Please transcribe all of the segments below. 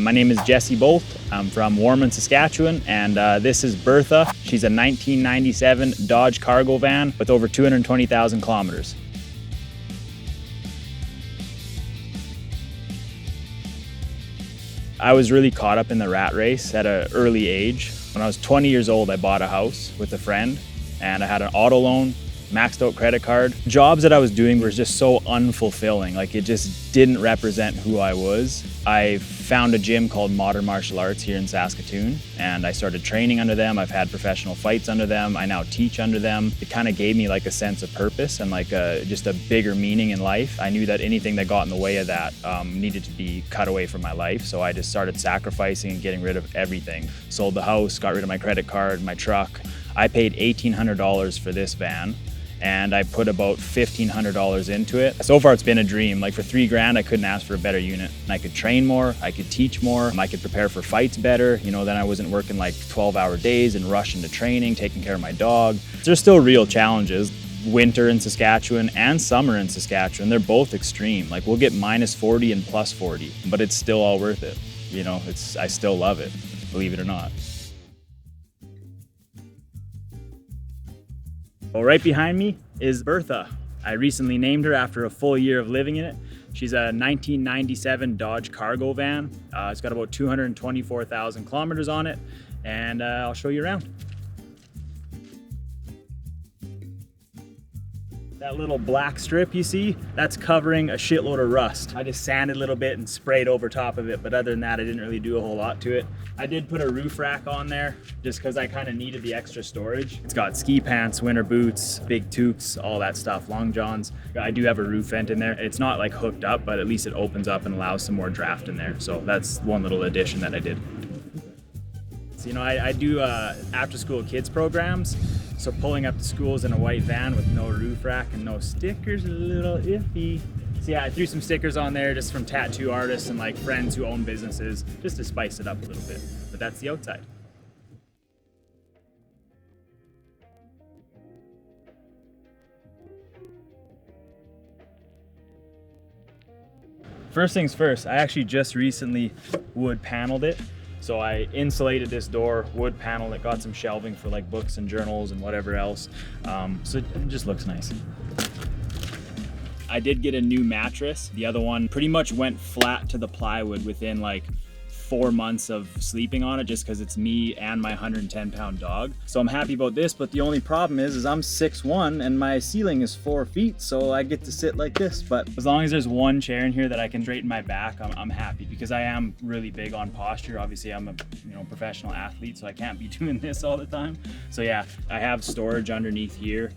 My name is Jesse Bolt. I'm from Warman, Saskatchewan, and this is Bertha. She's a 1997 Dodge cargo van with over 220,000 kilometers. I was really caught up in the rat race at an early age. When I was 20 years old, I bought a house with a friend, and I had an auto loan, maxed out credit card. Jobs that I was doing were just so unfulfilling. Like, it just didn't represent who I was. I found a gym called Modern Martial Arts here in Saskatoon, and I started training under them. I've had professional fights under them. I now teach under them. It kind of gave me like a sense of purpose and like just a bigger meaning in life. I knew that anything that got in the way of that needed to be cut away from my life. So I just started sacrificing and getting rid of everything. Sold the house, got rid of my credit card, my truck. I paid $1,800 for this van, and I put about $1,500 into it. So far it's been a dream. Like, for $3,000, I couldn't ask for a better unit. I could train more, I could teach more, I could prepare for fights better. You know, then I wasn't working like 12-hour days and rushing to training, taking care of my dog. There's still real challenges. Winter in Saskatchewan and summer in Saskatchewan, they're both extreme. Like, we'll get -40 and +40, but it's still all worth it. You know, I still love it, believe it or not. Well, right behind me is Bertha. I recently named her after a full year of living in it. She's a 1997 Dodge cargo van. It's got about 224,000 kilometers on it, and I'll show you around. That little black strip you see, that's covering a shitload of rust. I just sanded a little bit and sprayed over top of it, but other than that, I didn't really do a whole lot to it. I did put a roof rack on there just because I kind of needed the extra storage. It's got ski pants, winter boots, big toques, all that stuff, long johns. I do have a roof vent in there. It's not like hooked up, but at least it opens up and allows some more draft in there. So that's one little addition that I did. So, you know, I do after school kids programs. So pulling up to schools in a white van with no roof rack and no stickers is a little iffy. So yeah, I threw some stickers on there just from tattoo artists and like friends who own businesses, just to spice it up a little bit. But that's the outside. First things first, I actually just recently wood paneled it. So I insulated this door, wood paneled it, got some shelving for like books and journals and whatever else. So it just looks nice. I did get a new mattress. The other one pretty much went flat to the plywood within like 4 months of sleeping on it, just because it's me and my 110-pound dog. So I'm happy about this, but the only problem is I'm 6'1" and my ceiling is 4 feet, so I get to sit like this. But as long as there's one chair in here that I can straighten my back, I'm happy, because I am really big on posture. Obviously, I'm a professional athlete, so I can't be doing this all the time. So yeah, I have storage underneath here.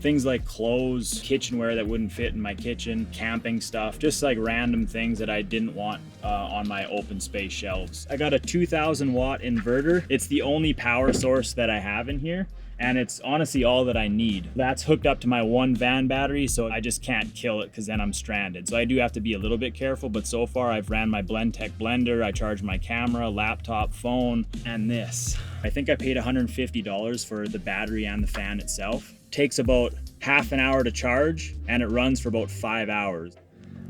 Things like clothes, kitchenware that wouldn't fit in my kitchen, camping stuff, just like random things that I didn't want on my open space shelves. I got a 2,000 watt inverter. It's the only power source that I have in here, and it's honestly all that I need. That's hooked up to my one van battery, so I just can't kill it because then I'm stranded. So I do have to be a little bit careful, but so far I've ran my Blendtec blender, I charged my camera, laptop, phone, and this. I think I paid $150 for the battery and the fan itself. Takes about half an hour to charge, and it runs for about 5 hours.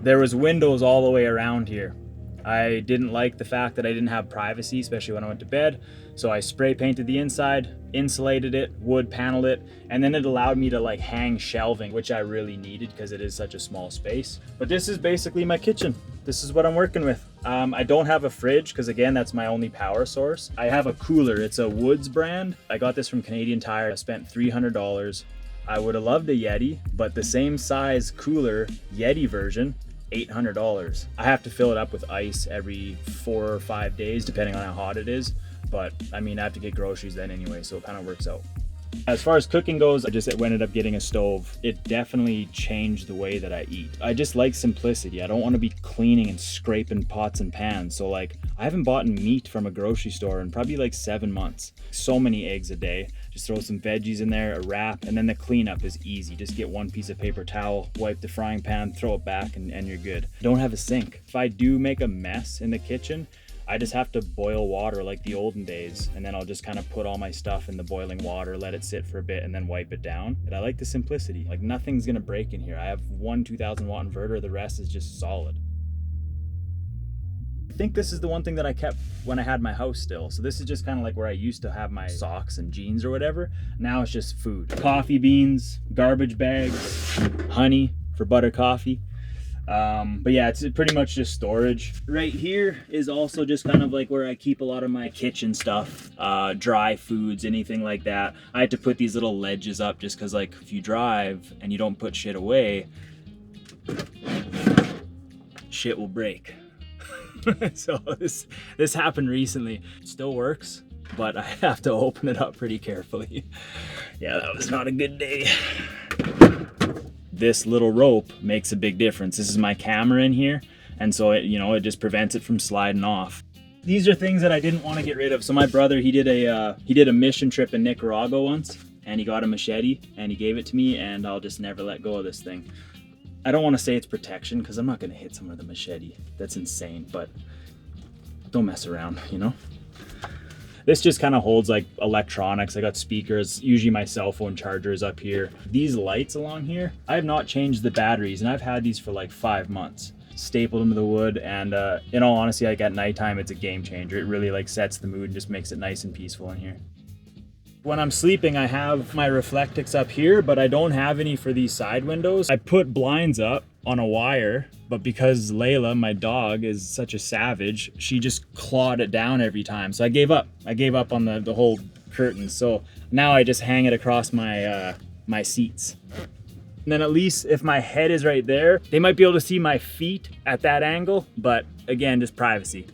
There was windows all the way around here. I didn't like the fact that I didn't have privacy, especially when I went to bed. So I spray painted the inside, insulated it, wood paneled it, and then it allowed me to like hang shelving, which I really needed because it is such a small space. But this is basically my kitchen. This is what I'm working with. I don't have a fridge because, again, that's my only power source. I have a cooler. It's a Woods brand. I got this from Canadian Tire. I spent $300. I would have loved a Yeti, but the same size cooler Yeti version, $800. I have to fill it up with ice every 4 or 5 days, depending on how hot it is. But I mean, I have to get groceries then anyway, so it kind of works out. As far as cooking goes, I just ended up getting a stove. It definitely changed the way that I eat. I just like simplicity. I don't want to be cleaning and scraping pots and pans. So like, I haven't bought meat from a grocery store in probably like 7 months. So many eggs a day. Just throw some veggies in there, a wrap, and then the cleanup is easy. Just get one piece of paper towel, wipe the frying pan, throw it back, and you're good. I don't have a sink. If I do make a mess in the kitchen, I just have to boil water like the olden days, and then I'll just kind of put all my stuff in the boiling water, let it sit for a bit, and then wipe it down. And I like the simplicity. Like, nothing's gonna break in here. I have one 2,000 watt inverter, the rest is just solid. think this is the one thing that I kept when I had my house still. So this is just kind of like where I used to have my socks and jeans or whatever. Now it's just food. Coffee beans, garbage bags, honey for butter coffee. But yeah, it's pretty much just storage. Right here is also just kind of like where I keep a lot of my kitchen stuff, dry foods, anything like that. I had to put these little ledges up just because, like, if you drive and you don't put shit away, shit will break. So this happened recently. It still works, but I have to open it up pretty carefully. Yeah, that was not a good day. This little rope makes a big difference. This is my camera in here, and so it, it just prevents it from sliding off. These are things that I didn't want to get rid of. So my brother, he did a mission trip in Nicaragua once, and he got a machete and he gave it to me, and I'll just never let go of this thing. I don't want to say it's protection because I'm not going to hit someone with a machete. That's insane, but don't mess around, This just kind of holds like electronics. I got speakers, usually my cell phone charger is up here. These lights along here, I have not changed the batteries, and I've had these for like 5 months. Stapled them to the wood, and in all honesty, like at nighttime, it's a game changer. It really like sets the mood and just makes it nice and peaceful in here. When I'm sleeping, I have my Reflectix up here, but I don't have any for these side windows. I put blinds up on a wire, but because Layla, my dog, is such a savage, she just clawed it down every time. So I gave up. I gave up on the whole curtain. So now I just hang it across my my seats. And then at least if my head is right there, they might be able to see my feet at that angle, but again, just privacy.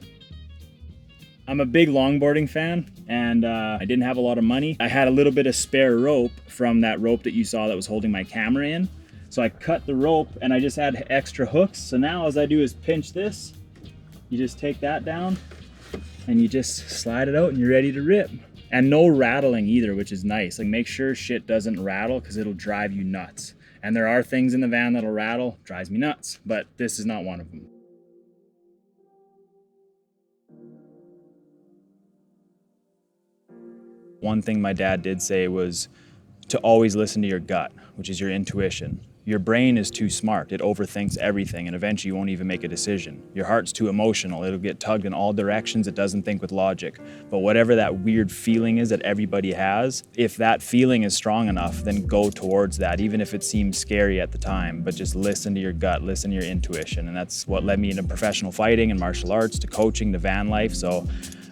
I'm a big longboarding fan, and I didn't have a lot of money. I had a little bit of spare rope from that rope that you saw that was holding my camera in. So I cut the rope and I just had extra hooks. So now all I do is pinch this. You just take that down and you just slide it out and you're ready to rip. And no rattling either, which is nice. Like, make sure shit doesn't rattle because it'll drive you nuts. And there are things in the van that'll rattle, drives me nuts, but this is not one of them. One thing my dad did say was to always listen to your gut, which is your intuition. Your brain is too smart. It overthinks everything, and eventually you won't even make a decision. Your heart's too emotional. It'll get tugged in all directions. It doesn't think with logic. But whatever that weird feeling is that everybody has, if that feeling is strong enough, then go towards that, even if it seems scary at the time. But just listen to your gut, listen to your intuition. And that's what led me into professional fighting and martial arts, to coaching, to van life. So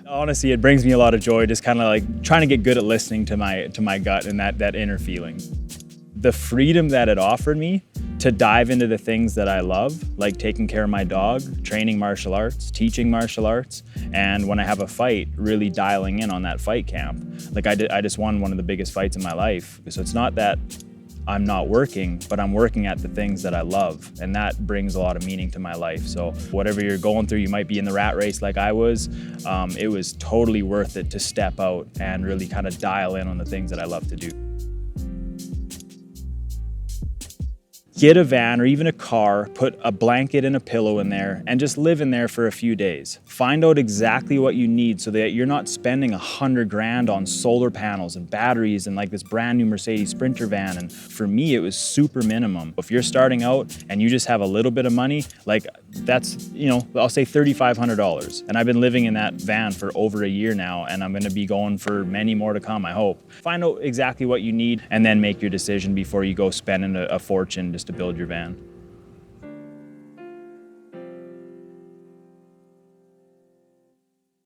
honestly, it brings me a lot of joy, just kind of like trying to get good at listening to my gut and that inner feeling. The freedom that it offered me to dive into the things that I love, like taking care of my dog, training martial arts, teaching martial arts, and when I have a fight, really dialing in on that fight camp. Like I just won one of the biggest fights in my life. So it's not that I'm not working, but I'm working at the things that I love, and that brings a lot of meaning to my life. So whatever you're going through, you might be in the rat race like I was, it was totally worth it to step out and really kind of dial in on the things that I love to do. Get a van or even a car, put a blanket and a pillow in there, and just live in there for a few days. Find out exactly what you need so that you're not spending $100,000 on solar panels and batteries and like this brand new Mercedes Sprinter van. And for me, it was super minimum. If you're starting out and you just have a little bit of money, like that's, I'll say $3,500. And I've been living in that van for over a year now, and I'm gonna be going for many more to come, I hope. Find out exactly what you need and then make your decision before you go spending a fortune just to build your van.